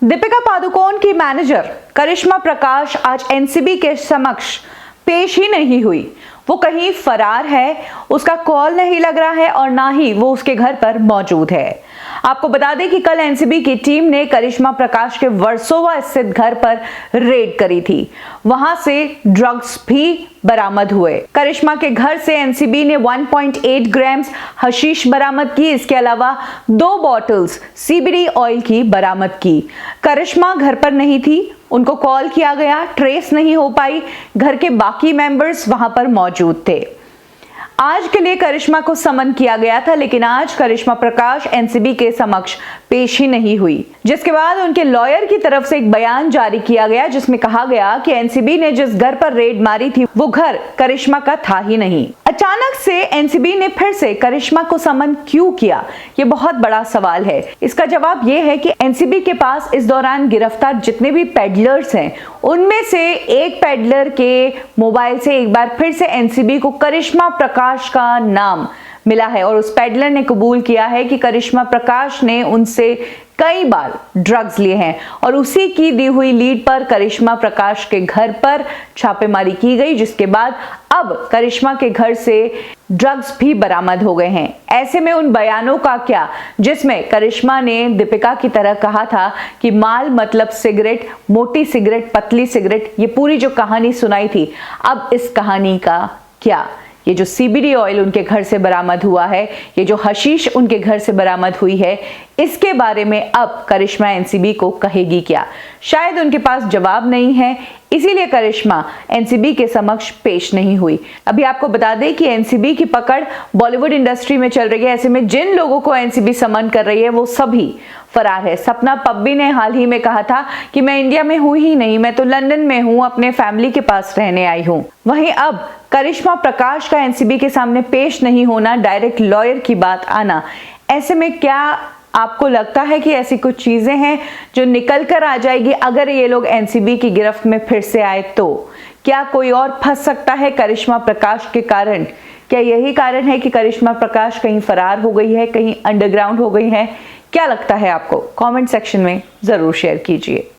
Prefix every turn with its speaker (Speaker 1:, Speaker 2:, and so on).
Speaker 1: दीपिका पादुकोण की मैनेजर करिश्मा प्रकाश आज एनसीबी के समक्ष पेश ही नहीं हुई। वो कहीं फरार है, उसका कॉल नहीं लग रहा है और ना ही वो उसके घर पर मौजूद है। आपको बता दें कि कल एनसीबी की टीम ने करिश्मा प्रकाश के वर्सोवा स्थित घर पर रेड करी थी। वहां से ड्रग्स भी बरामद हुए। करिश्मा के घर से एनसीबी ने 1.8 ग्राम हशीश बरामद की। इसके अलावा 2 बॉटल्स सीबीडी ऑयल की बरामद की। करिश्मा घर पर नहीं थी, उनको कॉल किया गया, ट्रेस नहीं हो पाई। घर के बाकी मेंबर्स वहां पर मौजूद थे। आज के लिए करिश्मा को समन किया गया था, लेकिन आज करिश्मा प्रकाश एनसीबी के समक्ष पेश ही नहीं हुई, जिसके बाद उनके लॉयर की तरफ से एक बयान जारी किया गया जिसमें कहा गया कि एनसीबी ने जिस घर पर रेड मारी थी वो घर करिश्मा का था ही नहीं। अचानक से एनसीबी ने फिर से करिश्मा को समन क्यों किया, ये बहुत बड़ा सवाल है। इसका जवाब ये है कि एनसीबी के पास इस दौरान गिरफ्तार जितने भी पेडलर्स हैं उनमें से एक पेडलर के मोबाइल से एक बार फिर से एनसीबी को करिश्मा प्रकाश का नाम मिला है और उस पेडलर ने कबूल किया है कि करिश्मा प्रकाश ने उनसे कई बार ड्रग्स लिए हैं और उसी की दी हुई लीड पर करिश्मा प्रकाश के घर पर छापेमारी की गई, जिसके बाद अब करिश्मा के घर से ड्रग्स भी बरामद हो गए हैं। ऐसे में उन बयानों का क्या जिसमें करिश्मा ने दीपिका की तरह कहा था कि माल मतलब सिगरेट, मोटी सिगरेट, पतली सिगरेट, ये पूरी जो कहानी सुनाई थी, अब इस कहानी का क्या? ये जो सीबीडी ऑयल उनके घर से बरामद हुआ है, ये जो हशीश उनके घर से बरामद हुई है, इसके बारे में अब करिश्मा एनसीबी को कहेगी क्या? शायद उनके पास जवाब नहीं है, इसीलिए करिश्मा एनसीबी के समक्ष पेश नहीं हुई। अभी आपको बता दें कि एनसीबी की पकड़ बॉलीवुड इंडस्ट्री में चल रही है। ऐसे में जिन लोगों को एनसीबी समन कर रही है वो सभी फरार है। सपना पब्बी ने हाल ही में कहा था कि मैं इंडिया में हूं ही नहीं, मैं तो लंदन में हूं, अपने फैमिली के पास रहने आई हूं। वहीं अब करिश्मा प्रकाश का एनसीबी के सामने पेश नहीं होना, डायरेक्ट लॉयर की बात आना, ऐसे में क्या आपको लगता है कि ऐसी कुछ चीजें हैं जो निकल कर आ जाएगी अगर ये लोग एनसीबी की गिरफ्त में फिर से आए? तो क्या कोई और फंस सकता है करिश्मा प्रकाश के कारण? क्या यही कारण है कि करिश्मा प्रकाश कहीं फरार हो गई है, कहीं अंडरग्राउंड हो गई है? क्या लगता है आपको? कमेंट सेक्शन में जरूर शेयर कीजिए।